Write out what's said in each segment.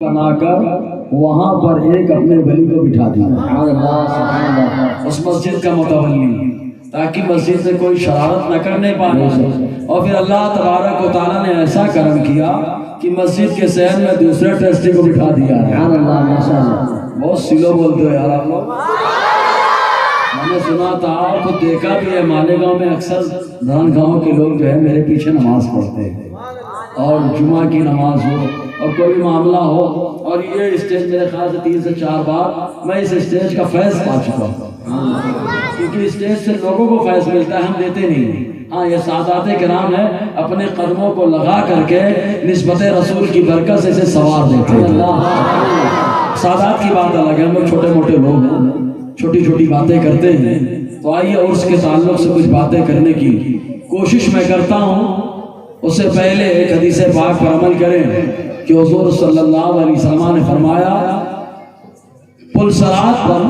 بنا کر وہاں پر ایک اپنے ولی کو بٹھا دیا اس مسجد کا متولی، تاکہ مسجد سے کوئی شرارت نہ کرنے پائے۔ اور پھر اللہ تبارک و تعالیٰ نے ایسا کرم کیا کہ مسجد کے صحن میں دوسرے ٹرسٹی کو بٹھا دیا۔ بہت سلو بولتے ہو یار آپ لوگ۔ میں نے سنا تھا آپ کو دیکھا بھی ہے، مالیگاؤں میں اکثر دھان گاؤں کے لوگ جو ہے میرے پیچھے نماز پڑھتے ہیں، اور جمعہ کی نماز ہو اور کوئی بھی معاملہ ہو، اور یہ اسٹیج میرے خیال سے 3 سے 4 بار میں اس اسٹیج کا فیض پا چکا ہوں، کیونکہ اسٹیج سے لوگوں کو فیض ملتا ہے، ہم دیتے نہیں۔ ہاں یہ سادات کرام ہے، اپنے قدموں کو لگا کر کے نسبت رسول کی برکت سے اسے سوار دیتے ہیں۔ سادات کی بات الگ ہے، ہم لوگ چھوٹے موٹے لوگ ہیں، چھوٹی چھوٹی باتیں کرتے ہیں۔ تو آئیے عرس کے تعلق سے کچھ باتیں کرنے کی کوشش میں کرتا ہوں۔ اس سے پہلے ایک حدیث پاک پر عمل کریں کہ حضور صلی اللہ علیہ وسلم نے فرمایا، پلسرات پر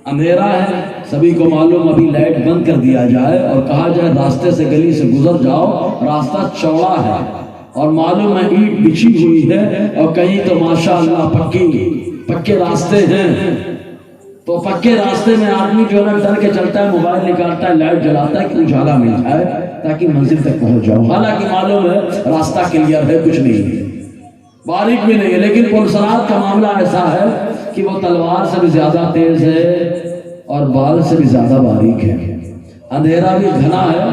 اندھیرا ہے، سبھی کو معلوم، ابھی لائٹ بند کر دیا جائے اور کہا جائے راستے سے گلی سے گزر جاؤ، راستہ چوڑا ہے اور معلوم ہے اینٹ بچھی ہوئی ہے، اور کہیں تو ماشاءاللہ پکے راستے ہیں۔ تو پکے راستے میں آدمی جو ہے نا ڈر کے چلتا ہے، موبائل نکالتا ہے، لائٹ جلاتا ہے کہ اجالا مل جائے تاکہ منزل تک پہنچ جاؤ۔ حالانکہ معلوم ہے راستہ کلیئر ہے، کچھ نہیں ہے، باریک بھی نہیں ہے، لیکن پلسرات کا معاملہ ایسا ہے کہ وہ تلوار سے بھی زیادہ تیز ہے اور بال سے بھی زیادہ باریک ہے۔ اندھیرا بھی گھنا ہے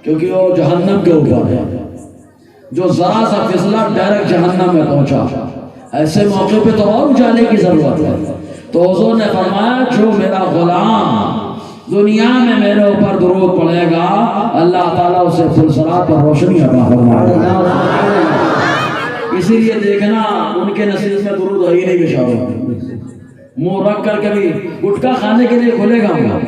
کیونکہ وہ جہنم کے اوپر ہے، جو ذرا سا پھسلا ڈائریکٹ جہنم میں پہنچا۔ ایسے موقع پہ تو اور اجالے کی ضرورت ہے۔ تو حضور نے فرمایا، جو میرا غلام دنیا میں میرے اوپر درود پڑھے گا، اللہ تعالیٰ اسے پلسرات پر روشنی عطا فرمائے گا۔ اسی لیے دیکھنا ان کے نصیب میں درود ہی نہیں بشارت، منہ رکھ کر کبھی گٹکا کھانے کے لیے کھلے گا ہوں،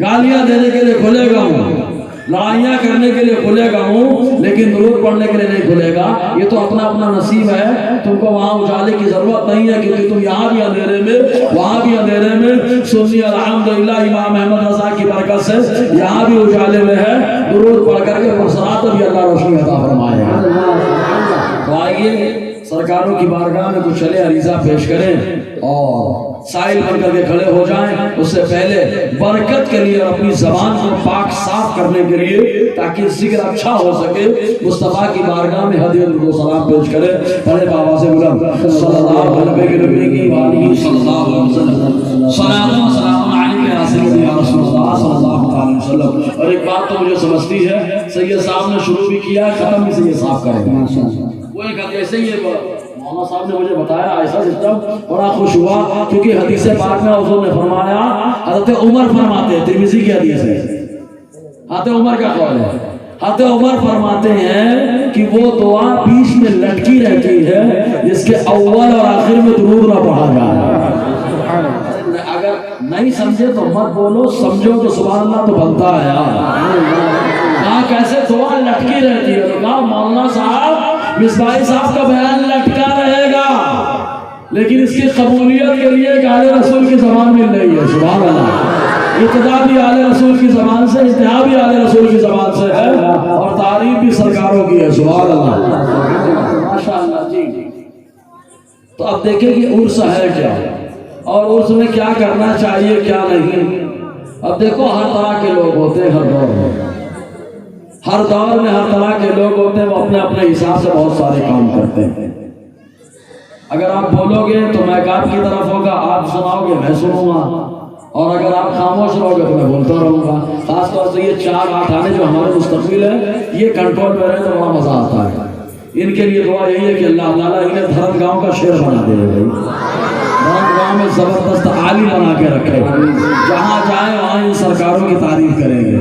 گالیاں دینے کے لیے کھلے گا ہوں، لڑائیاں کرنے کے لیے کھلے گا ہوں، لیکن درود پڑھنے کے لیے نہیں کھلے گا۔ یہ تو اپنا اپنا نصیب ہے، تم کو وہاں اجالے کی ضرورت نہیں ہے، کیونکہ تم یہاں بھی اندھیرے میں وہاں بھی اندھیرے میں۔ سنی الحمدللہ امام احمد رضا کی برکت سے یہاں بھی اجالے میں ہے، درود پڑھ کر کے پلسرات بھی اللہ روشنی عطا فرمائے گا۔ تو آئیے سرکاروں کی بارگاہ میں کچھ چلے عریضہ پیش کریں اور سائل بن کر کے کھڑے ہو جائیں۔ اس سے پہلے برکت کے لیے اور اپنی زبان کو پاک صاف کرنے کے لیے، تاکہ ذکر اچھا ہو سکے، مصطفیٰ کی بارگاہ میں ہدیہ و سلام پیش کریں۔ پڑھے بابا سے بلند صلی اللہ علیہ وسلم، سلام و سلام علیک یا سیدی یا رسول اللہ صلی اللہ علیہ وسلم۔ اور ایک بات تو مجھے سمجھتی ہے، سید صاحب نے شروع بھی کیا، ختم بھی سید صاحب کرے گا۔ وہ ایک ایسے ہی مولانا صاحب نے مجھے بتایا، ایسا سسٹم بڑا خوش ہوا، کیونکہ حدیث پاک میں حضور نے فرمایا، حضرت عمر فرماتے ہیں، ترمذی کی حدیث ہے، حضرت عمر کا قول ہے، حضرت عمر فرماتے ہیں کہ وہ دعا بیچ میں لٹکی رہتی ہے جس کے اول اور آخر میں درود نہ پڑھا جائے۔ اگر نہیں سمجھے تو مت بولو، سمجھو تو سبحان اللہ تو بنتا ہے یار۔ کیسے دعا لٹکی رہتی ہے؟ تو کہا مولانا صاحب مصباحی صاحب کا بیان لٹکا رہے گا، لیکن اس کی قبولیت کے لیے آل رسول کی زبان مل رہی ہے۔ سبحان اللہ، ابتدا بھی آل رسول کی زبان سے، انتہا بھی آل رسول کی زبان سے ہے، اور تعریف بھی سرکاروں کی ہے۔ سبحان اللہ، ماشاءاللہ جی۔ تو اب دیکھیں کہ عرس ہے کیا، اور عرس میں کیا کرنا چاہیے کیا نہیں۔ اب دیکھو ہر طرح کے لوگ ہوتے ہیں، ہر دور میں ہر طرح کے لوگ ہوتے ہیں، وہ اپنے اپنے حساب سے بہت سارے کام کرتے ہیں۔ اگر آپ بولو گے تو میں آپ کی طرف ہوگا، آپ سناؤ گے میں سنوں گا، اور اگر آپ خاموش رہو گے تو میں بولتا رہوں گا۔ خاص طور سے یہ 4-8 آنے جو ہمارے مستقبل ہے، یہ کنٹرول میں رہے تو بڑا مزہ آتا ہے۔ ان کے لیے دعا یہی ہے کہ اللہ تعالیٰ انہیں دھرم گاؤں کا شیر بنا دے، دھرم گاؤں میں زبردست عالی بنا کے رکھے، جہاں جائیں وہاں ان سرکاروں کی تعریف کریں گے۔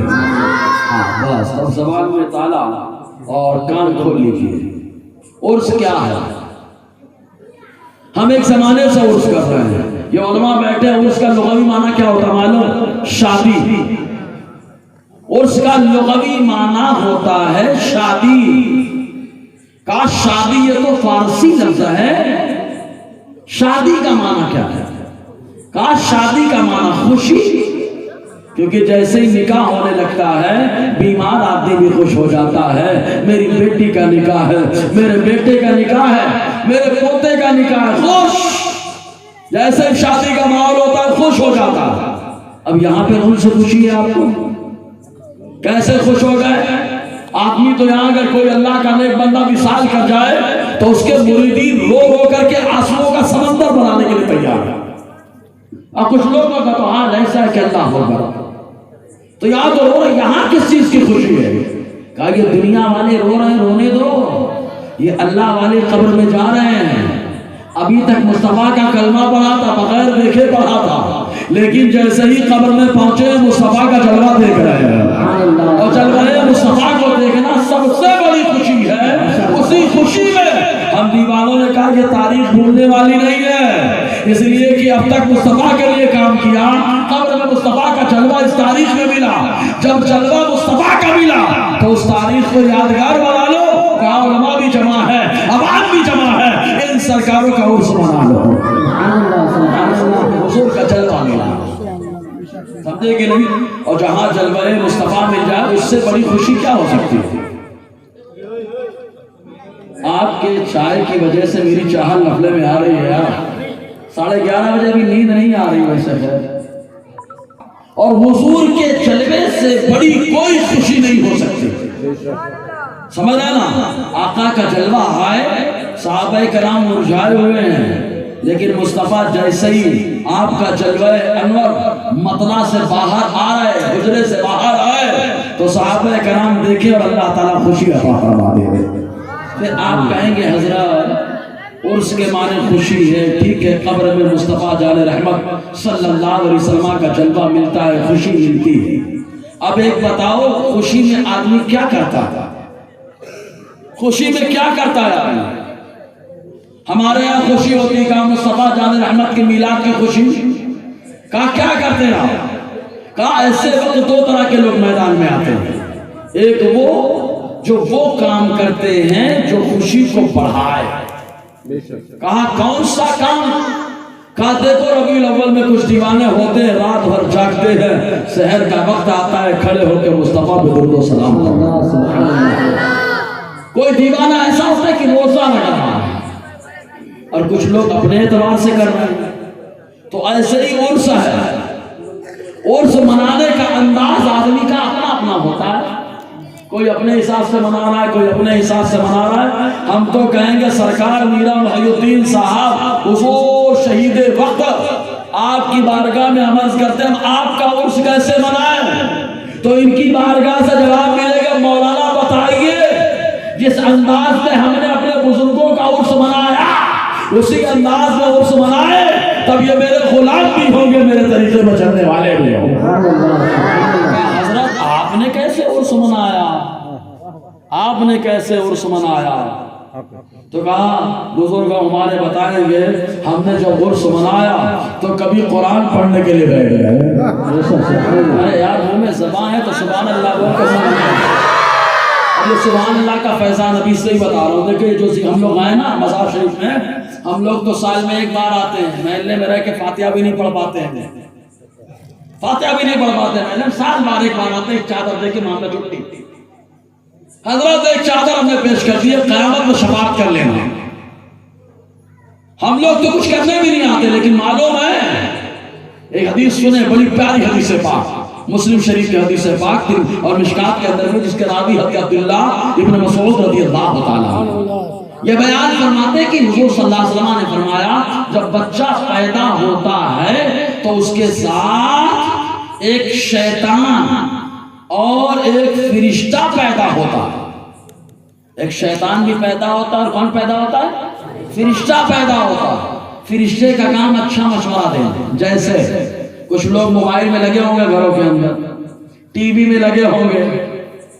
بس اب زبان میں تالا اور کان کھول لیجیے۔ عرس کیا ہے؟ ہم ایک زمانے سے عرس کر رہے ہیں، یہ علماء بیٹھے ہیں۔ عرس کا لغوی معنی کیا ہوتا ہے معلوم؟ شادی۔ عرس کا لغوی معنی ہوتا ہے شادی۔ کاش شادی، یہ تو فارسی لفظ ہے، شادی کا معنی کیا ہے؟ کاش شادی کا معنی خوشی، کیونکہ جیسے ہی نکاح ہونے لگتا ہے بیمار آدمی بھی خوش ہو جاتا ہے. میری بیٹی کا نکاح ہے, میرے بیٹے کا نکاح ہے, میرے پوتے کا نکاح ہے, خوش. جیسے ہی شادی کا ماحول ہوتا ہے خوش ہو جاتا ہے. اب یہاں پہ ان سے خوشی ہے آپ کو؟ کیسے خوش ہو گئے آدمی؟ تو یہاں اگر کوئی اللہ کا نیک بندہ وصال کر جائے تو اس کے مریدین رو رو کر کے آنسوؤں کا سمندر بنانے کے لیے تیار ہے. اور کچھ لوگوں کا تو حال ایسا ہے کہ اللہ ہوگا. تو یہاں تو رو رہے, یہاں کس چیز کی خوشی ہے؟ کہا کہ دنیا والے رو رہے ہیں, رونے دو. یہ اللہ والے قبر میں جا رہے ہیں. ابھی تک مصطفیٰ کا کلمہ پڑھا تھا, بغیر دیکھے پڑھا تھا, لیکن جیسے ہی قبر میں پہنچے مصطفیٰ کا جلوہ دیکھ رہے ہیں. اور جلوہ مصطفیٰ کو دیکھنا سب سے بڑی خوشی ہے. اسی خوشی میں ہم دیوانوں نے کہا کہ تاریخ بھولنے والی نہیں ہے, اس لیے کہ اب تک مصطفیٰ کے لیے کام کیا. قبر میں مصطفیٰ کا جلوہ اس تاریخ میں ملا. جب جلوہ مصطفیٰ کا ملا تو اس تاریخ کو یادگار بنا لو. کہا علماء بھی جمع ہے, عوام بھی جمع ہے, ان سرکاروں کا عرس منا لو. حضور کا جلوہ ملا, سمجھے کہ نہیں؟ اور جہاں جلوہ مصطفیٰ مل جائے اس سے بڑی خوشی کیا ہو سکتی ہے؟ آپ کے چائے کی وجہ سے میری چاہل نفلے میں آ رہی ہے یار. 11:30 بجے بھی نیند نہیں آ رہی ویسے ہے. اور حضور کے جلوے سے بڑی کوئی خوشی نہیں ہو سکتی. سمجھ رہے نا؟ آقا کا جلوہ ہے, صحابہ کرام مرجھائے ہوئے ہیں, لیکن مصطفیٰ جیسے ہی آپ کا جلوہ انور مطلع سے باہر آئے, حجرے سے باہر آئے, تو صحابہ کرام دیکھے اور اللہ تعالیٰ خوشی عطا فرما دے. پھر آپ کہیں گے حضرت عرس کے معنی خوشی ہے, ٹھیک ہے, قبر میں مصطفیٰ جان رحمت صلی اللہ علیہ وسلم کا جلوہ ملتا ہے, خوشی ملتی ہے. اب ایک بتاؤ, خوشی میں آدمی کیا کرتا ہے؟ خوشی میں کیا کرتا ہے آدمی؟ ہمارے یہاں خوشی ہوتی ہے کہ مصطفیٰ جان رحمت کی میلاد کی خوشی. کہا کیا کرتے ہیں آپ؟ کہا ایسے وقت 2 طرح کے لوگ میدان میں آتے ہیں. ایک وہ کام کرتے ہیں جو خوشی کو بڑھائے. کہا کون سا کام؟ کہا دیکھو ربیع الاول میں کچھ دیوانے ہوتے ہیں, رات بھر جاگتے ہیں, سحر کا وقت آتا ہے, کھڑے ہو کے مصطفیٰ پہ درود و سلام کرتے. کوئی دیوانہ ایسا ہوتا ہے کہ روزہ لگا رہا ہے, اور کچھ لوگ اپنے اعتبار سے کر رہے ہیں. تو ایسے ہی عرس ہے. عرس منانے کا انداز آدمی کا اپنا اپنا ہوتا ہے. کوئی اپنے حساب سے منا رہا ہے, کوئی اپنے حساب سے منا رہا ہے. ہم تو کہیں گے سرکار میرا محی الدین صاحب حضور شہید وقت آپ کی بارگاہ میں عرض کرتے ہیں, ہم آپ کا عرس کیسے منائیں؟ تو ان کی بارگاہ سے جواب ملے گا, مولانا بتائیے جس انداز میں ہم نے اپنے بزرگوں کا عرس منایا اسی انداز میں عرس منائے, تب یہ میرے غلام بھی ہوں گے, میرے طریقے پر چلنے والے بھی ہوں گے. حضرت آپ نے کیسے عرس منایا؟ آپ نے کیسے عرس منایا؟ تو کہا بزرگ ہمارے بتائیں گے, ہم نے جب عرس منایا تو کبھی قرآن پڑھنے کے لیے بیٹھ گئے. ارے یار منہ میں زبان ہے تو سبحان اللہ بول کے یہ سبحان اللہ کا فیضان ابھی سے ہی بتا رہا ہوں. دیکھیں جو ہم لوگ آئے نا مزار شریف میں, ہم لوگ تو سال میں 1 بار آتے ہیں, محلے میں رہ کے فاتحہ بھی نہیں پڑھ پاتے ہیں, فاتحہ بھی نہیں پڑھ پاتے ہیں. سال بعد 1 بار آتے ہیں, ایک چادر دے کے معاملہ چھٹی. حضرت ایک چادر ہم نے پیش کر دی ہے, قیامت میں شفاعت کر لینا. ہم لوگ تو کچھ کرنے بھی نہیں آتے, لیکن معلوم ہے ایک حدیث سنیں, بڑی پیاری حدیث پاک, مسلم شریف کی حدیث پاک اور مشکات کے اندر میں, جس کے راوی حضرت عبداللہ ابن مسعود رضی اللہ تعالیٰ یہ بیان فرماتے کہ حضور صلی اللہ علیہ وسلم نے فرمایا جب بچہ پیدا ہوتا ہے تو اس کے ساتھ ایک شیطان اور ایک فرشتہ پیدا ہوتا ہے. ایک شیطان بھی پیدا ہوتا ہے, اور کون پیدا ہوتا ہے؟ فرشتہ پیدا ہوتا ہے. فرشتے کا کام اچھا مشورہ دینا. جیسے کچھ لوگ موبائل میں لگے ہوں گے, گھروں کے اندر ٹی وی میں لگے ہوں گے,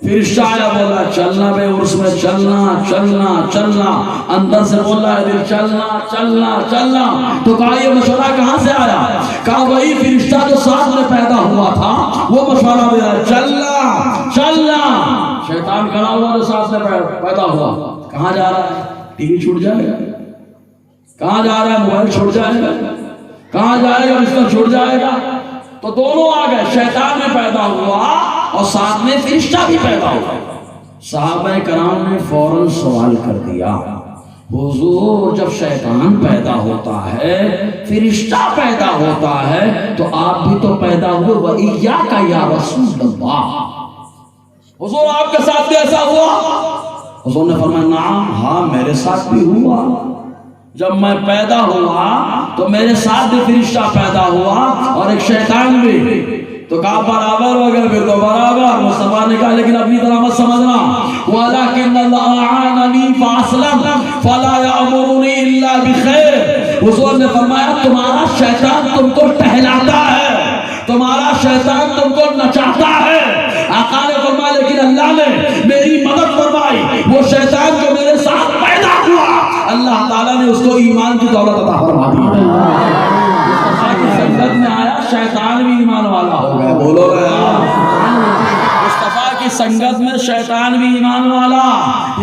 فرشتہ آیا بولا چلنا بے عرس میں, چلنا چلنا چلنا, اندر سے بولا ہے دل چلنا چلنا چلنا. تو کہا یہ مشورہ کہاں سے آیا؟ کہا وہی فرشتہ جو ساتھ میں پیدا ہوا تھا وہ مشورہ دے رہا ہے چلنا چلنا. شیطان کھڑا ہوا جو ساتھ میں پیدا ہوا, کہاں جا رہا ہے؟ ٹی وی چھوٹ جائے گا, کہاں جا رہا ہے؟ موبائل چھوٹ جائے گا, کہاں جائے گا؟ بستر چھوٹ جائے گا. تو دونوں آ گئے، شیطان بھی پیدا ہوا اور ساتھ میں فرشتہ بھی پیدا ہوا۔ صحابہ کرام نے فوراً سوال کر دیا، حضور جب شیطان پیدا ہوتا ہے، فرشتہ پیدا ہوتا ہے، تو آپ بھی تو پیدا ہوئے، وَإِيَّاكَ يَا رَسُولَ اللَّهِ، حضور آپ کے ساتھ بھی ایسا ہوا؟ حضور نے فرمایا نعم، ہاں میرے ساتھ بھی ہوا۔ جب میں پیدا ہوا تو میرے ساتھ بھی فرشتہ پیدا ہوا اور ایک شیطان بھی۔ تو کہا برابر ہو گئے، پھر تو برابر۔ مصطفیٰ نے کہا لیکن اپنی طرح مت سمجھنا، وَلَكِنَّ اللَّهَ أَعَانَنِي فَأَسْلَمْتُ فَلَا يَأْمُرُنِي إِلَّا بِخَيْرٍ۔ حضور نے فرمایا تمہارا شیطان تم کو ٹہلاتا ہے، تمہارا شیطان تم کو نچاتا ہے۔ آقا نے فرمایا لیکن اللہ نے میری مدد فرمائی، وہ شیطان جو میرے ساتھ پیدا ہوا اللہ تعالیٰ نے اس کو ایمان کی دولت عطا فرما دی۔ مصطفیٰ کی سنگت میں آیا، شیطان بھی ایمان والا ہو گیا، بولو مصطفیٰ کی سنگت میں شیطان بھی ایمان والا۔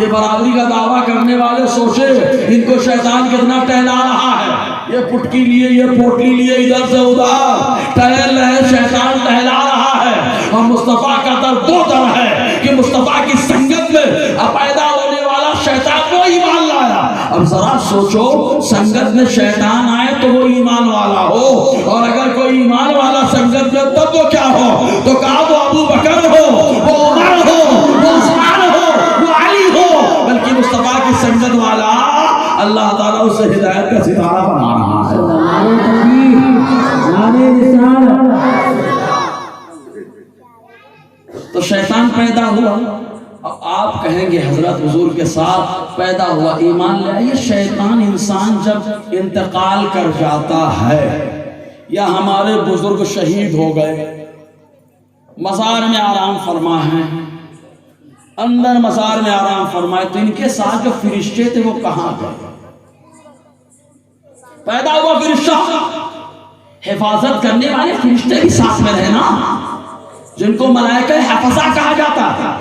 یہ برابری کا دعویٰ کرنے والے سوچے ان کو شیطان کتنا ٹہلا رہا ہے، یہ پٹکی لیے یہ پوٹلی لیے ادھر سے ادھر ٹہل رہے، شیطان ٹہلا رہا ہے۔ اور مصطفیٰ کا در دو در ہے کہ مصطفیٰ کی سنگت میں پیدا ہونے والا شیطان وہ ایمان لایا۔ اب ذرا سوچو، سنگت میں شیطان آئے تو وہ ایمان والا ہو، اور اگر کوئی ایمان والا سنگت میں تب وہ کیا ہو؟ تو کہا وہ ابو بکر ہو، وہ عمر ہو، وہ عثمان ہو، وہ علی ہو، بلکہ مصطفیٰ کی سنگت والا اللہ تعالیٰ اسے ہدایت کا ستارہ بنا رہا ہے۔ تو شیطان پیدا ہوا۔ اب آپ کہیں گے حضرت حضور کے ساتھ پیدا ہوا، ایمان لے آئیے۔ شیطان انسان جب انتقال کر جاتا ہے یا ہمارے بزرگ شہید ہو گئے، مزار میں آرام فرما ہے، اندر مزار میں آرام فرمائے، تو ان کے ساتھ جو فرشتے تھے وہ کہاں گئے؟ پیدا ہوا فرشتہ، حفاظت کرنے والے فرشتے بھی ساتھ میں رہے نا، جن کو ملائکہ حفظہ کہا جاتا تھا۔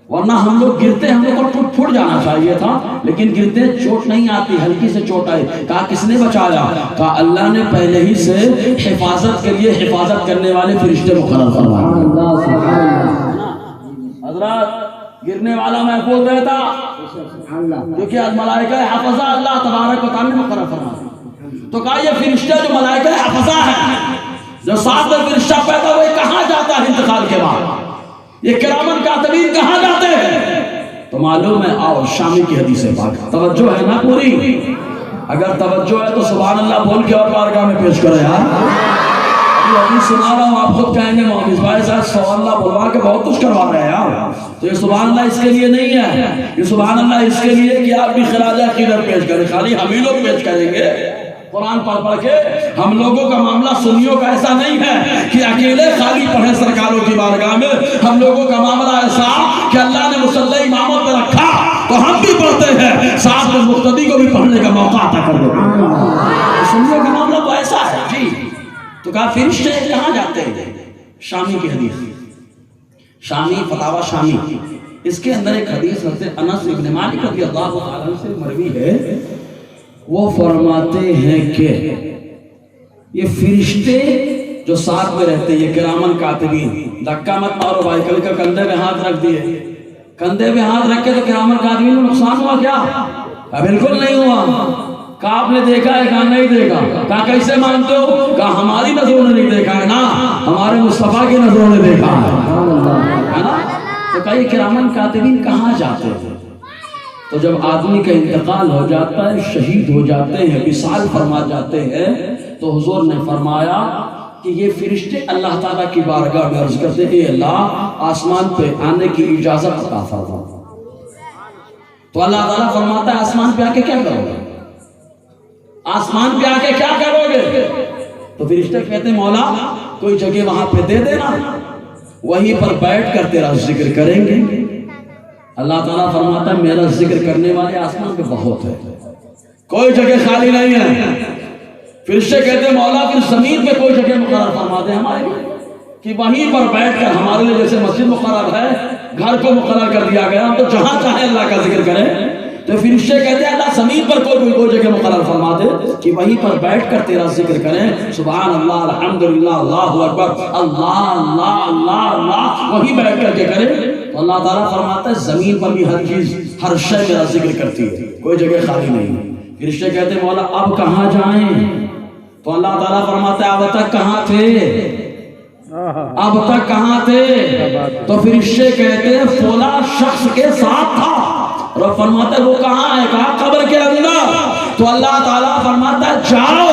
ورنہ ہم لوگ گرتے، ہم لوگ کو ٹوٹ پھوٹ جانا چاہیے تھا، لیکن گرتے چوٹ نہیں آتی، ہلکی سے چوٹ آئی۔ کہا کس نے بچایا؟ کہا اللہ نے پہلے ہی سے حفاظت کے لیے حفاظت کرنے والے فرشتے مقرر فرمائے۔ حضرات گرنے والا محفوظ رہتا کیونکہ ملائکہ حفظہ اللہ تبارک و تعالی نے مقرر فرمایا۔ تو کہا یہ فرشتے جو ملائکہ حفظہ ہیں، جو ساتھ میں فرشتہ پیدا ہوئے، کہاں جاتا ہے انتقال کے بعد؟ یہ کرامن کاتبین کہاں جاتے ہیں؟ تو معلوم ہے، آؤ شامی کی حدیث پاک، توجہ ہے نا پوری؟ اگر توجہ ہے تو سبحان اللہ بول کے اور بارگاہ میں پیش کرے یار۔ یہ حدیث سنا رہا ہوں، آپ خود کہیں گے محمد بھائی صاحب سبحان اللہ بلوا کے بہت کچھ کروا رہے ہیں یار۔ تو یہ سبحان اللہ اس کے لیے نہیں ہے، یہ سبحان اللہ اس کے لیے کہ آپ بھی خراج عقیدت پیش کریں، خالی ہم ہی لوگ پیش کریں گے قرآن پڑھ کے۔ ہم لوگوں کا معاملہ سنیوں کا ایسا نہیں ہے کہ اکیلے خالی پڑھیں سرکاروں کی بارگاہ میں، ہم لوگوں کا معاملہ ایسا کہ اللہ نے مصلی اماموں پہ رکھا تو ہم بھی پڑھتے ہیں، ساتھ میں مقتدی کو بھی پڑھنے کا موقع عطا کر دو۔ سنیوں کا معاملہ تو ایسا ہے جی۔ تو کہا فرشتے کہاں جاتے ہیں؟ شامی کی حدیث، شامی فتاوی شامی، اس کے اندر ایک حدیث حضرت انس ابن مالک رضی اللہ عنہ سے مروی ہے، وہ فرماتے ہیں کہ یہ فرشتے جو ساتھ میں رہتے ہیں، یہ کرامن کاتبین، دھکا مت مارو بھائی، کبھی کا کندھے پہ ہاتھ رکھ دیے، کندھے پہ ہاتھ رکھ کے تو کرامن کاتبین کو نقصان ہوا کیا؟ بالکل نہیں ہوا۔ کہا آپ نے دیکھا ہے؟ کہا نہیں دیکھا۔ کہا کیسے مانتے ہو؟ کہا ہماری نظروں نے نہیں دیکھا ہے نا، ہمارے مصطفیٰ کی نظروں نے دیکھا ہے نا۔ تو کہا یہ کرامن کاتبین کہاں جاتے ہیں؟ تو جب آدمی کا انتقال ہو جاتا ہے، شہید ہو جاتے ہیں، وصال فرما جاتے ہیں، تو حضور نے فرمایا کہ یہ فرشتے اللہ تعالیٰ کی بارگاہ میں عرض کرتے ہیں، اے اللہ آسمان پہ آنے کی اجازت عطا فرما۔ تو اللہ تعالیٰ فرماتا ہے آسمان پہ آ کے کیا کرو گے؟ آسمان پہ آ کے کیا کرو گے؟ تو فرشتے کہتے ہیں مولا کوئی جگہ وہاں پہ دے دینا، وہیں پر بیٹھ کر تیرا ذکر کریں گے۔ اللہ تعالیٰ فرماتا ہے میرا ذکر کرنے والے آسمان پہ بہت ہے، کوئی جگہ خالی نہیں ہے۔ فرشتے کہتے ہیں مولا پھر زمین پہ کوئی جگہ مقرر فرما دے ہمارے لیے، کہ وہیں پر بیٹھ کر ہمارے لیے جیسے مسجد مقرر ہے، گھر کو مقرر کر دیا گیا، ہم تو جہاں چاہیں اللہ کا ذکر کریں۔ تو فرشتے کہتے ہیں اللہ زمین پر کوئی جگہ مقرر فرما دے کہ وہیں پر بیٹھ کر تیرا ذکر کریں، سبحان اللہ، الحمدللہ، اللہ اکبر، اللہ اللہ اللہ اللہ، وہیں بیٹھ کر کے کریں تو اللہ تعالیٰ فرماتا ہے زمین پر بھی ہر چیز، ہر شے میرا ذکر کرتی ہے، کوئی جگہ خالی نہیں۔ فرشتے کہتے ہیں مولا اب کہاں جائیں؟ تو اللہ تعالیٰ فرماتا ہے اب تک کہاں تھے، اب تک کہاں تھے؟ تو فرشتے کہتے ہیں فلاں شخص کے ساتھ تھا۔ رب فرماتا ہے وہ کہاں ہے؟ کہا قبر کے اندر۔ تو اللہ تعالیٰ فرماتا ہے جاؤ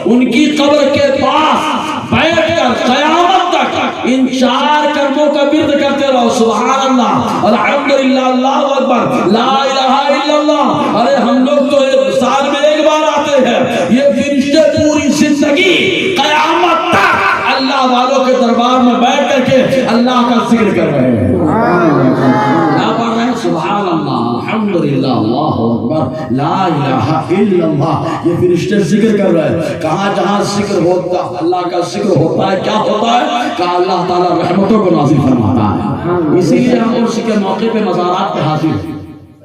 ان کی قبر کے پاس بیٹھ کر قیامت تک ان 4 کلموں کا ورد کرتے رہو، سبحان اللہ، الحمدللہ، اللہ اکبر، لا الہ الا اللہ۔ ارے ہم لوگ تو سال میں ایک بار آتے ہیں، یہ فرشتے پوری زندگی قیامت تک اللہ والوں کے دربار میں بیٹھ کر کے اللہ کا ذکر کر رہے ہیں، کیا پڑھ رہے ہیں؟ سبحان اللہ، الحمدللہ، اللہ اکبر، لا الہ الا اللہ۔ یہ فرشتے ذکر کر رہے ہیں۔ کہاں جہاں ذکر ہوتا ہے، اللہ کا ذکر ہوتا ہے، کیا ہوتا ہے کہ اللہ تعالیٰ رحمتوں کو نازل فرماتا ہے۔ اسی لیے ہم اسی کے موقع پہ مزارات پہ حاضر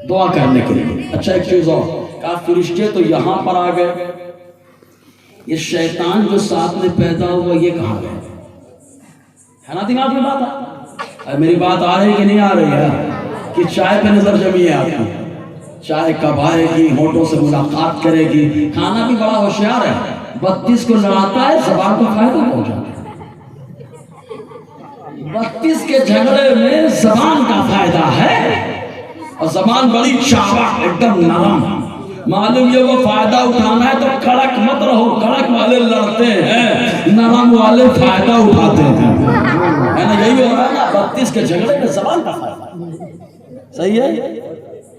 دعا کرنے کے لیے۔ اچھا ایک چیز اور، کہا فرشتے تو یہاں پر آ گئے، یہ شیطان جو ساتھ میں پیدا ہوا یہ کہاں گئے؟ ہے نا دماغ میں بات؟ میری بات آ رہی کہ نہیں آ رہی ہے؟ کہ چائے پہ نظر جمی ہے آپ کی، چائے کب آئے گی، ہونٹوں سے ملاقات کرے گی۔ کھانا بھی بڑا ہوشیار ہے، 32 کو لڑاتا ہے، زبان کو فائدہ پہنچاتا ہے۔ 32 کے جھگڑے میں زبان کا فائدہ ہے، اور زبان بڑی چالاک، ایک دم نرم۔ معلوم یہ وہ فائدہ اٹھانا ہے تو کڑک مت رہو، کڑک والے لڑتے ہیں، نرم والے فائدہ اٹھاتے ہیں، ہے نا؟ یہی ہو رہا ہے نا، 32 کے جھگڑے میں زبان کا فائدہ ہے، صحیح ہے؟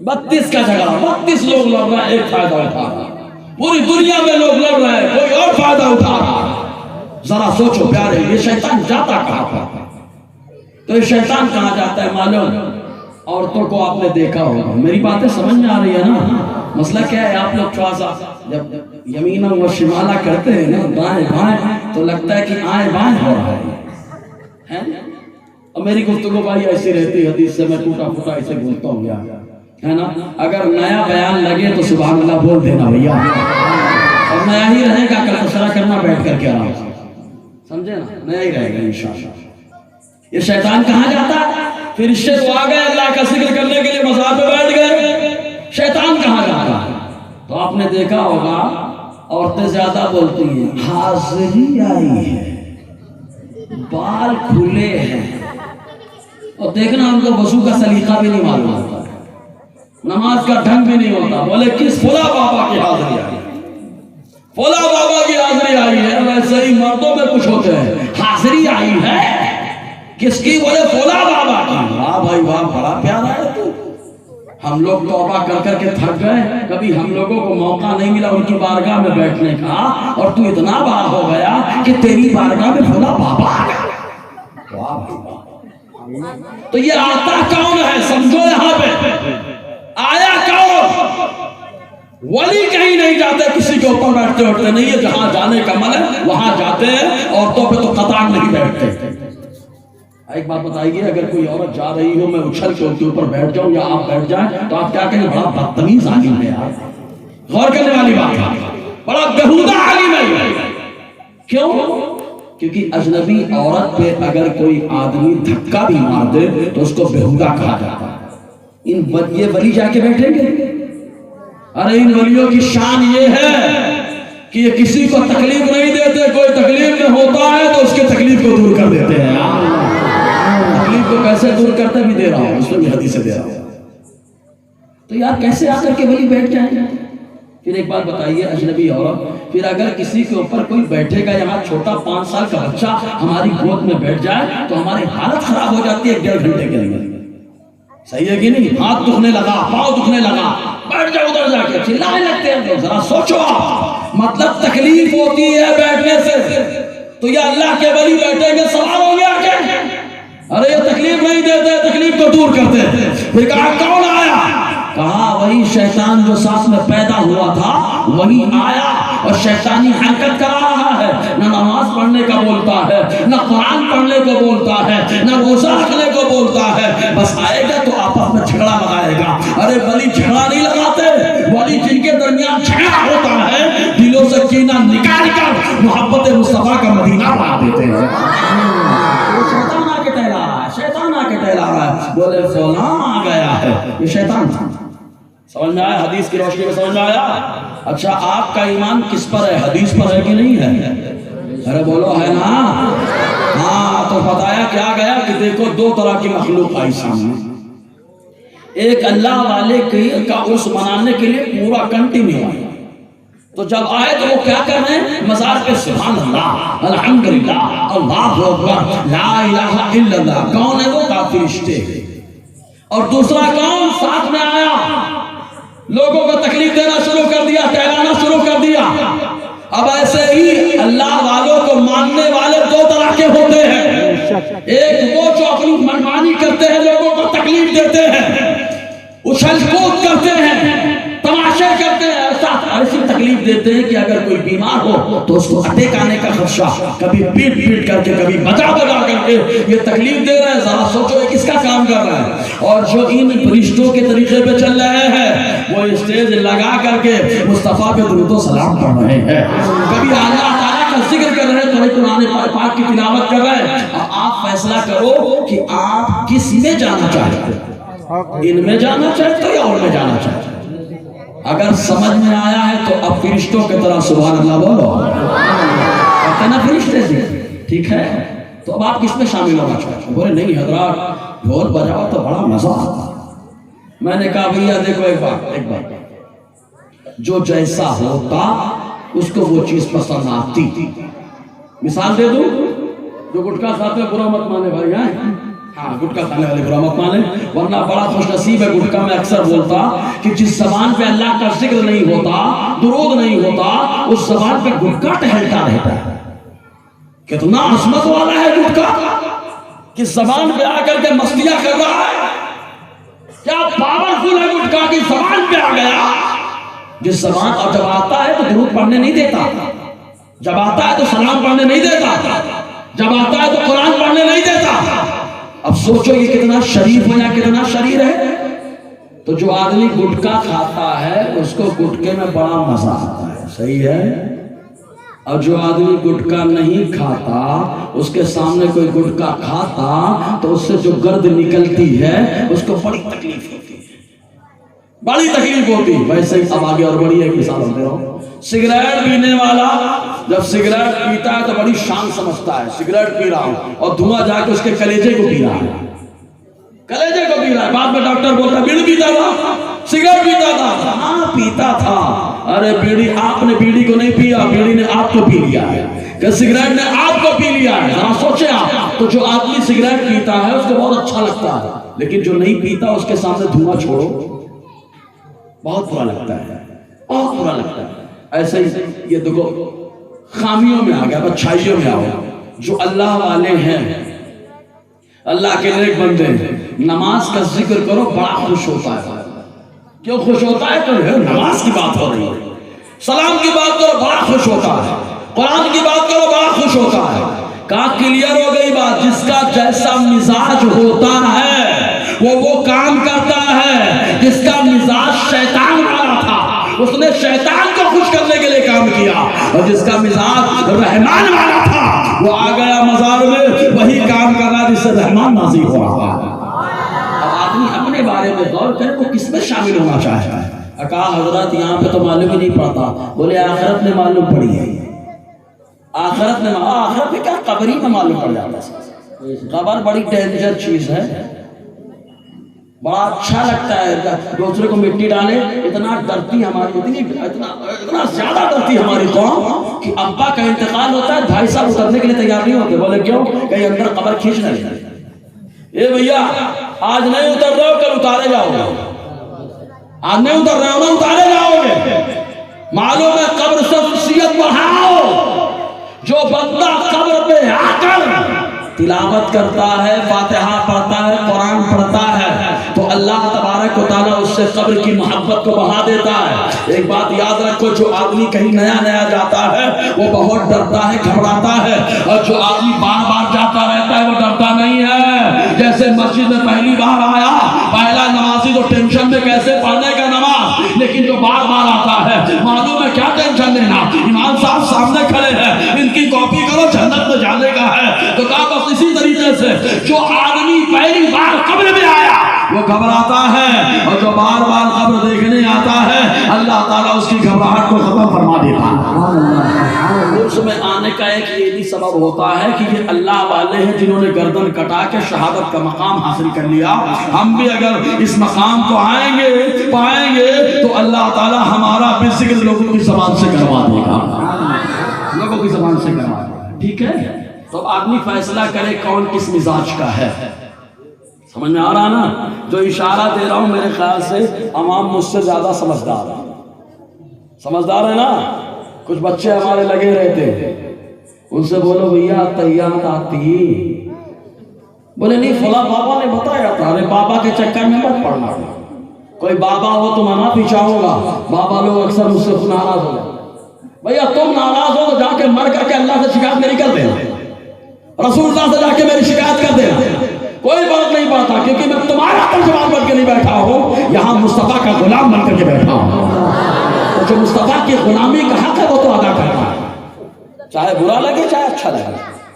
32 کا جھگڑا، 32 لوگ لڑ رہے ہیں، ایک فائدہ اٹھا رہا ہے، پوری دنیا میں لوگ لڑ رہے ہیں، کوئی اور فائدہ اٹھا رہا ہے۔ ذرا سوچو پیارے، یہ شیطان جاتا کہاں پر؟ تو یہ شیطان کہاں جاتا ہے معلوم؟ عورتوں کو آپ نے دیکھا ہوگا، میری باتیں سمجھ میں آ رہی ہے نا؟ مسئلہ کیا ہے، آپ لوگ تھوڑا سا جب یمینہ و شمالہ کرتے ہیں نا، دائیں بائیں، تو لگتا ہے کہ آئیں بائیں ہو رہا ہے۔ اور میری گفتگو بھائی ایسی رہتی، حدیث سے میں ٹوٹا پھوٹا ایسے بولتا ہوں یار، ہے نا؟ اگر نیا بیان لگے تو سبحان اللہ بول دینا بھیا، اور نیا ہی رہے گا، کل تشرا کرنا بیٹھ کر کے آرام سے، سمجھے نا؟ نیا ہی رہے گا انشاءاللہ۔ یہ شیطان کہاں جاتا ہے؟ فرشتے تو آ گئے اللہ کا ذکر کرنے کے لیے مزار پہ بیٹھ گئے، شیطان کہاں جاتا ہے؟ تو آپ نے دیکھا ہوگا عورتیں زیادہ بولتی ہیں، حاضری آئی ہے، بال کھلے ہیں، اور دیکھنا ان کو وضو کا سلیقہ بھی نہیں معلوم ہوتا، نماز کا ڈھنگ بھی نہیں ہوتا، بولے کس فلاں بابا کی حاضری آئی ہے، فلاں بابا کی حاضری آئی ہے۔ ویسے ہی مردوں میں کچھ ہوتے ہیں، حاضری آئی ہے کس کی؟ بولے فلاں بابا کی۔ واہ بھائی واہ، بڑا پیارا ہے تو۔ ہم لوگ توبہ کر کر کے تھک گئے، کبھی ہم لوگوں کو موقع نہیں ملا ان کی بارگاہ میں بیٹھنے کا، اور تو اتنا بڑا ہو گیا کہ تیری بارگاہ میں فلاں بابا آ گیا۔ واہ بھائی واہ۔ تو یہ آتا کون ہے سمجھو؟ یہاں پہ آیا کون؟ ولی کہیں نہیں جاتے کسی کے اوپر بیٹھتے اٹھتے نہیں ہے، جہاں جانے کا من ہے وہاں جاتے ہیں، عورتوں پہ تو قطعاً نہیں بیٹھتے۔ ایک بات بتائیے، اگر کوئی عورت جا رہی ہو، میں اچھل کے ان کے اوپر بیٹھ جاؤں یا آپ بیٹھ جائیں تو آپ کیا کہیں؟ بڑا بدتمیز عالم ہے یار، غور کرنے والی بات ہے، بڑا بےہودہ عالم ہے۔ کیوں؟ کیونکہ اجنبی عورت پہ اگر کوئی آدمی دھکا بھی مار دے تو اس کو بےہودہ کہا جاتا ہے۔ یہ ولی جا کے بیٹھیں گے؟ ارے ان ولیوں کی شان یہ ہے کہ یہ کسی کو تکلیف نہیں دیتے، کوئی تکلیف میں ہوتا ہے تو اس کے تکلیف کو دور کر دیتے ہیں۔ تکلیف کو کیسے دور کرتے بھی دے رہا ہوں، اس میں بھی حدیث دے رہا ہوں۔ تو یار کیسے آ کر کے ولی بیٹھ جائیں گے؟ پھر ایک بات بتائیے، اجنبی عورت، پھر اگر کسی کے اوپر کوئی بیٹھے گا، یہاں چھوٹا 5 سال کا بچہ ہماری گود میں بیٹھ جائے تو ہماری حالت خراب ہو جاتی ہے 1.5 گھنٹے کے لیے، صحیح ہے کہ نہیں؟ ہاتھ دکھنے لگا، پاؤں دکھنے لگا، بیٹھ جاؤ ادھر جا کے، چلانے لگتے ہیں۔ ذرا سوچو آپ، مطلب تکلیف ہوتی ہے بیٹھنے سے، تو یہ اللہ کے ولی بیٹھیں گے سوال ہو گیا کہ ارے یہ تکلیف نہیں دیتے، تکلیف کو دور کرتے۔ پھر کہا کون آیا؟ کہا وہی شیطان جو ساتھ میں پیدا ہوا تھا وہی آیا اور شیطانی حرکت کر رہا ہے، نہ نماز پڑھنے کا بولتا ہے، نہ قرآن پڑھنے کو بولتا ہے، نہ روزہ رکھنے کو بولتا ہے، بس آئے گا تو آپس میں جھگڑا لگائے گا۔ ارے ولی جھگڑا نہیں لگاتے، ولی جن کے درمیان جھگڑا ہوتا ہے دلوں سے کینہ نکال کر محبت مصطفیٰ کا مدینہ بنا دیتے ہیں۔ شیطان آ کے ٹہلا رہا ہے، شیطان آ کے ٹہلا رہا ہے، بولے فلاں آ گیا ہے، یہ شیطان تھا۔ سمجھ میں آیا؟ حدیث کی روشنی میں سمجھ میں آیا؟ اچھا آپ کا ایمان کس پر ہے؟ حدیث پر ہے کہ نہیں ہے؟ ارے بولو ہے نا؟ ہاں تو بتایا کیا گیا کہ دیکھو دو طرح کی مخلوق آئی سامنے، ایک اللہ والے کا عرس منانے کے لیے پورا کنٹینیو آئی، تو جب آئے تو وہ کیا کر رہے ہیں؟ مزار پہ سبحان اللہ الحمدللہ اللہ اکبر لا الہ الا اللہ۔ کون ہے وہ؟ کافر رشتے۔ اور دوسرا کون ساتھ میں آیا؟ لوگوں کو تکلیف دینا شروع کر دیا، ٹہلانا شروع کر دیا۔ اب ایسے ہی اللہ والوں کو ماننے والے دو طرح کے ہوتے ہیں، ایک وہ جو اپنی منمانی کرتے ہیں، لوگوں کو تکلیف دیتے ہیں، اچھل کود کرتے ہیں، تماشے کرتے ہیں، ایسی تکلیف دیتے ہیں کہ اگر کوئی بیمار ہو تو اس کو اٹیک آنے کا خدشہ، کبھی پیٹ پیٹ کر کے، کبھی بجا بجا کر کے یہ تکلیف دے رہے ہیں۔ ذرا سوچو یہ کس کا کام کر رہا ہے؟ اور جو ان فرشتوں کے طریقے پہ چل رہے ہیں وہ اسٹیج لگا کر کے مصطفیٰ پہ درود و سلام پڑھ رہے ہیں، کبھی اللہ تعالیٰ کا ذکر کر رہے ہیں، کبھی قرآن پاک کی تلاوت کر رہے ہیں۔ اب آپ فیصلہ کرو کہ آپ کس میں جانا چاہتے ہیں، ان میں جانا چاہتے ہیں یا اور میں جانا چاہتے ہیں؟ اگر سمجھ میں آیا ہے تو اب فرشتوں کی طرح سبحان اللہ بولو، کہتے نا فرشتے سے، ٹھیک ہے؟ تو اب آپ کس میں شامل ہونا چاہتے ہیں؟ بولے نہیں حضرات ڈھول بجاؤ تو بڑا مزہ آتا۔ میں نے کہا بھیا دیکھو ایک بات، جو جیسا ہوتا اس کو وہ چیز پسند آتی۔ مثال دے دوں، جو گٹکا کھاتے ہیں برا مت مانے بھائی، ہاں گٹکا کھانے والے برا مت مانے، ورنہ بڑا خوش نصیب ہے گٹکا میں اکثر بولتا کہ جس زبان پہ اللہ کا ذکر نہیں ہوتا، درود نہیں ہوتا، اس زبان پہ گٹکا ٹہلتا رہتا ہے۔ کتنا عظمت والا ہے گٹکا، کس زبان پہ آ کر کے مستیاں کر رہا ہے، کیا پاورفل ہے گٹکا کی زبان پہ آ گیا۔ جس زبان، اور جب آتا ہے تو درود پڑھنے نہیں دیتا، جب آتا ہے تو سلام پڑھنے نہیں دیتا، جب آتا ہے تو قرآن پڑھنے نہیں دیتا۔ اب سوچو یہ کتنا شریف ہے یا کتنا شریر ہے۔ تو جو آدمی گٹکا کھاتا ہے اس کو گٹکے میں بڑا مزہ آتا ہے، صحیح ہے؟ اور جو آدمی گٹکا نہیں کھاتا اس کے سامنے کوئی گٹکا کھاتا تو اس سے جو گرد نکلتی ہے اس کو بڑی تکلیف ہوتی ہے، بڑی تکلیف ہوتی ہے۔ ویسے ہی اب آگے اور بڑی ایک مثال دے رہا ہوں، سگریٹ پینے والا جب سگریٹ پیتا ہے تو بڑی شان سمجھتا ہے، سگریٹ پی رہا ہوں، اور دھواں جا کے اس کے کلیجے کو پی رہا ہے، کلیجے کو پی رہا ہے۔ بعد میں ڈاکٹر بولتا ہے بیڑی پیتا تھا، سگریٹ پیتا تھا، ہاں پیتا تھا۔ ارے بیڑی آپ نے بیڑی کو نہیں پیا، بیڑی نے آپ کو پی لیا ہے، کہ سگریٹ نے آپ کو پی لیا ہے۔ ذرا سوچیں آپ، تو جو آدمی سگریٹ پیتا ہے اس کو بہت اچھا لگتا ہے، لیکن جو نہیں پیتا اس کے سامنے دھواں چھوڑو بہت برا لگتا ہے، بہت برا لگتا ہے۔ ایسے ہی یہ دیکھو خامیوں میں آ گیا، اچھائیوں میں آ گیا۔ جو اللہ والے ہیں، اللہ کے نیک بندے ہیں، نماز کا ذکر کرو بڑا خوش ہوتا ہے۔ کیوں خوش ہوتا ہے؟ کہ نماز کی بات ہو رہی ہے، سلام کی بات کرو بڑا خوش ہوتا ہے، قرآن کی بات کرو بڑا خوش ہوتا ہے۔ کہاں کلیئر ہو گئی بات؟ جس کا جیسا مزاج ہوتا ہے وہ کام کرتا ہے۔ جس کا مزاج شیطان والا تھا اس نے شیطان کو خوش کرنے کے لیے کام کیا، اور جس کا مزاج رحمان والا تھا وہ آ گیا مزار میں وہی کام کر رہا جس سے رحمان نازل ہو رہا ہے۔ اب آدمی اپنے بارے میں غور کرے وہ کس میں شامل ہونا چاہتا ہے۔ کہا حضرت یہاں پہ تو معلوم ہی نہیں پڑتا۔ بولے آخرت میں معلوم پڑی ہے، آخرت میں کیا قبری میں معلوم پڑ جاتا ہے۔ قبر بڑی ڈینجر چیز ہے، بڑا اچھا لگتا ہے دوسرے کو مٹی ڈالے، اتنا ڈرتی ہماری، اتنا زیادہ ڈرتی ہماری قوم کہ ابا کا انتقال ہوتا ہے 2.5 سال اترنے کے لیے تیار نہیں ہوتے۔ بولے کیوں؟ کہیں اندر قبر کھینچ نہ لے۔ اے بھیا آج نہیں اتر رہے ہو کل اتارے جاؤ گے، آج نہیں اتر رہے ہو نا اتارے جاؤ گے۔ معلوم ہے قبر سے خصوصیت بڑھاؤ۔ جو بندہ قبر پہ آ کر تلاوت کرتا ہے، فاتحہ پڑھتا ہے، قرآن پڑھتا ہے تو اللہ تبارک و تعالیٰ اس اس سے قبر کی محبت کو بڑھا دیتا ہے۔ ایک بات یاد رکھو، جو آدمی کہیں نیا نیا جاتا ہے وہ بہت ڈرتا ہے، گھبراتا ہے، اور جو آدمی بار بار جاتا رہتا ہے وہ ڈرتا نہیں ہے۔ جیسے مسجد میں پہلی بار آیا، پہلا نمازی تو ٹینشن میں کیسے پڑھنے کا نماز، لیکن جو بار بار آتا ہے معلوم ہے کیا ٹینشن لینا، امام صاحب سامنے کھڑے ہیں، ان کی کاپی کرو، جنت میں جانے کا ہے۔ تو کہا بس اسی طریقے سے جو آدمی پہلی بار قبر میں آیا وہ گھبراتا ہے، اور جو بار بار قبر دیکھنے آتا ہے اللہ تعالیٰ اس کی گھبراہٹ کو ختم فرما دیتا ہے۔ اس میں آنے کا ایک یہ بھی سبب ہوتا ہے کہ یہ اللہ والے ہیں جنہوں نے گردن کٹا کے شہادت کا مقام حاصل کر لیا۔ ہم بھی اگر اس مقام کو آئیں گے پائیں گے تو اللہ تعالیٰ ہمارا بھی ذکر لوگوں کی زبان سے کروا دے گا، لوگوں کی زبان سے کروا دے گا۔ ٹھیک ہے، تو آدمی فیصلہ کرے کون کس مزاج کا ہے۔ سمجھ میں آ رہا نا؟ جو اشارہ دے رہا ہوں میرے خیال سے عوام مجھ سے زیادہ سمجھدار ہے، سمجھدار ہے نا؟ کچھ بچے ہمارے لگے رہتے ہیں، ان سے بولو بھیا تیات آتی، بولے نہیں فلاں بابا نے بتایا تھا۔ ارے بابا کے چکر میں مت پڑنا، کوئی بابا ہو تو منع بھی چاہوں گا، بابا لوگ اکثر مجھ سے ناراض ہو جائے۔ بھیا تم ناراض ہو تو جا کے مر کر کے اللہ سے شکایت میری کر دینا، رسول اللہ سے جا کے میری شکایت کر دینا، کوئی فرق نہیں پڑتا، کیونکہ میں تمہارا ترجمان بن کے نہیں بیٹھا ہوں، یہاں مصطفیٰ کا غلام بن کر کے بیٹھا ہوں۔ تو جو مصطفیٰ کی غلامی کا حق ہے وہ تو ادا کرنا ہے، چاہے برا لگے چاہے اچھا لگے۔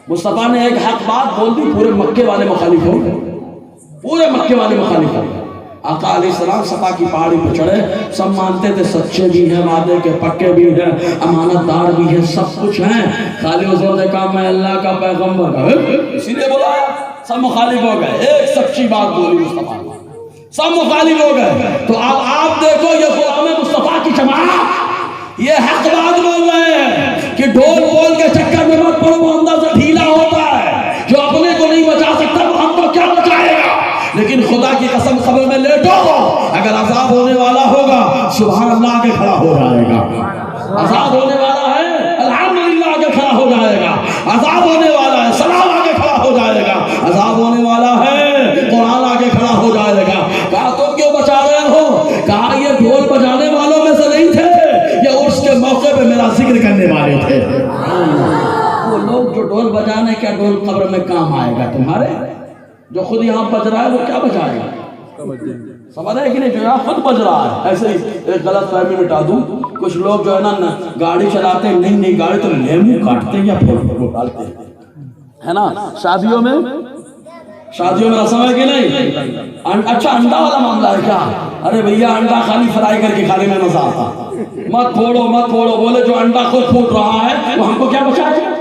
مصطفیٰ نے ایک حق بات بول دی، پورے مکے والے مخالف ہو گئے، پورے مکے والے مخالف ہو گئے۔ آقا علیہ السلام صفا کی پہاڑی پہ چڑھے، سب مانتے تھے سچے بھی ہیں، وعدے کے پکے بھی ہیں، امانت دار بھی ہیں، سب کچھ ہیں۔ خالی حضور نے کہا میں اللہ کا پیغمبر ہوں، اسی لیے بلایا۔ سب مخالف ہو گئے، ایک سچی بات بولی مصطفیٰ نے، سب مخالف ہو گئے۔ تو اب آپ دیکھو یہ غلام مصطفیٰ کی جماعت یہ حق بات بول رہے ہیں کہ ڈھول بول کے چکر میں مت پڑو، وہ اندر سے ڈھیلا ہوتا ہے، جو اپنے کو نہیں بچا سکتا وہ ہم کو کیا بچائے گا۔ لیکن خدا کی قسم قبر میں لیٹو، اگر عذاب ہونے والا ہوگا سبحان اللہ کے کھڑا ہو جائے گا، عذاب ہونے والا ہے الحمدللہ کے کھڑا ہو جائے گا، عذاب ہونے والا ہے سلام آگے کھڑا ہو جائے گا، عذاب ہونے والا ہے قرآن آگے کھڑا ہو جائے گا۔ کہا تم کیوں بچا رہے ہو؟ کہا یہ ڈھول بجانے والوں میں سے نہیں تھے، یہ عرس کے موقع پہ میرا ذکر کرنے والے تھے۔ وہ لوگ جو ڈھول بجانے کیا ڈھول قبر میں کام آئے گا تمہارے؟ جو خود یہاں بج رہا ہے وہ کیا بجائے گا؟ سمجھ رہے کہ نہیں؟ جو یہاں خود بج رہا ہے۔ ایسے ہی ایک غلط فہمی مٹا دوں، کچھ لوگ جو ہے نا گاڑی چلاتے ہیں، نہیں گاڑی تو لیمو کاٹتے ہیں یا پھول ڈالتے ہیں، ہے نا؟ شادیوں میں رسم ہے کہ نہیں؟ اچھا انڈا والا معاملہ ہے کیا؟ ارے بھیا انڈا خالی فرائی کر کے کھانے میں مزہ آتا، مت پھوڑو، بولے جو انڈا خود پھوٹ رہا ہے وہ ہم کو کیا بچائے گا،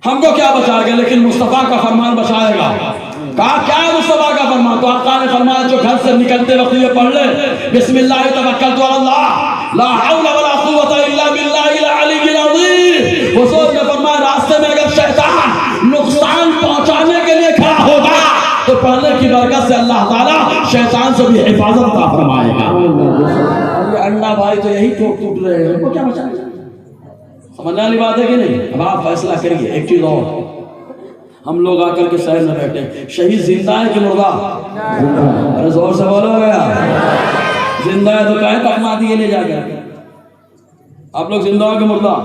ہم کو کیا بچائے گا؟ لیکن مصطفیٰ کا فرمان بچائے گا۔ کہا کیا ہے مصطفیٰ کا فرمان؟ تو آقا نے فرمایا جو گھر سے نکلتے وقت یہ پڑھ لے بسم اللہ توکلت علی اللہ لا حول ولا قوت الا باللہ العلی العظیم۔ حضور نے فرمایا راستے میں اگر شیطان نقصان پہنچانے کے لیے کھڑا ہوگا تو پڑھنے کی برکت سے اللہ تعالیٰ شیطان سے بھی حفاظت عطا فرمائے گا۔ یہ انڈا بھائی تو یہی ٹوٹ رہے ہیں، ان کو کیا بچائے گا؟ سمجھنے والی بات ہے کہ نہیں؟ اب آپ فیصلہ کریے۔ ایک چیز اور، ہم لوگ آ کر کے شہر میں بیٹھے، شہید زندہ ہے کہ مردہ؟ ارے زور سے بولو گیا، زندہ ہے تو کہے تکما دیے لے جا کے۔ آپ لوگ زندہ ہو کہ مردہ؟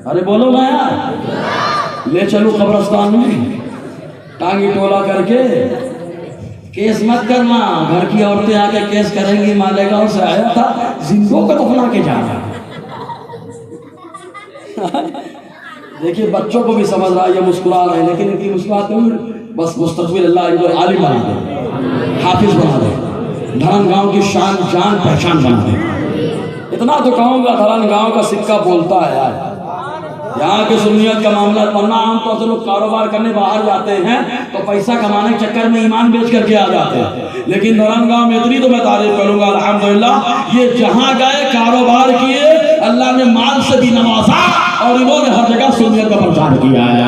ارے بولو گیا، لے چلو قبرستان میں، ٹانگی ٹولا کر کے۔ کیس مت کرنا، گھر کی عورتیں آ کے کیس کریں گی، مالیگاؤں سے آیا تھا زندوں کو دفنا کے جانا۔ دیکھیے بچوں کو بھی سمجھ رہا ہے، یہ مسکرا رہے ہیں، لیکن ان کی مسکراہٹ بس مستقبل اللہ ان کو عالم بنا دے، حافظ بنا دے، دھرن گاؤں کی شان جان پہچان بنا دے۔ اتنا تو کہوں گا دھرن گاؤں کا سکہ بولتا ہے یار، یہاں کے سنیت کا معاملہ، ورنہ عام طور سے لوگ کاروبار کرنے باہر جاتے ہیں تو پیسہ کمانے کے چکر میں ایمان بیچ کر کے آ جاتے ہیں، لیکن دھرن گاؤں میں اتنی تو میں تعریف کروں گا الحمدللہ، یہ جہاں گئے کاروبار کیے، اللہ نے مال سے بھی نوازا اور انہوں نے ہر جگہ سنیت کا پرچار کیا ہے۔ یہ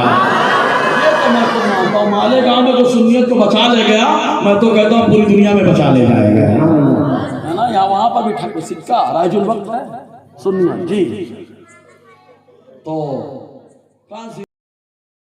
تو میں تو مانتا ہوں مالیگاؤں میں جو سنیت کو بچا لے گیا، میں تو کہتا ہوں پوری دنیا میں بچا لے جائے گا، ہے نا؟ یہاں وہاں پر بھی سکہ رائج الوقت ہے سنیت۔ جی تو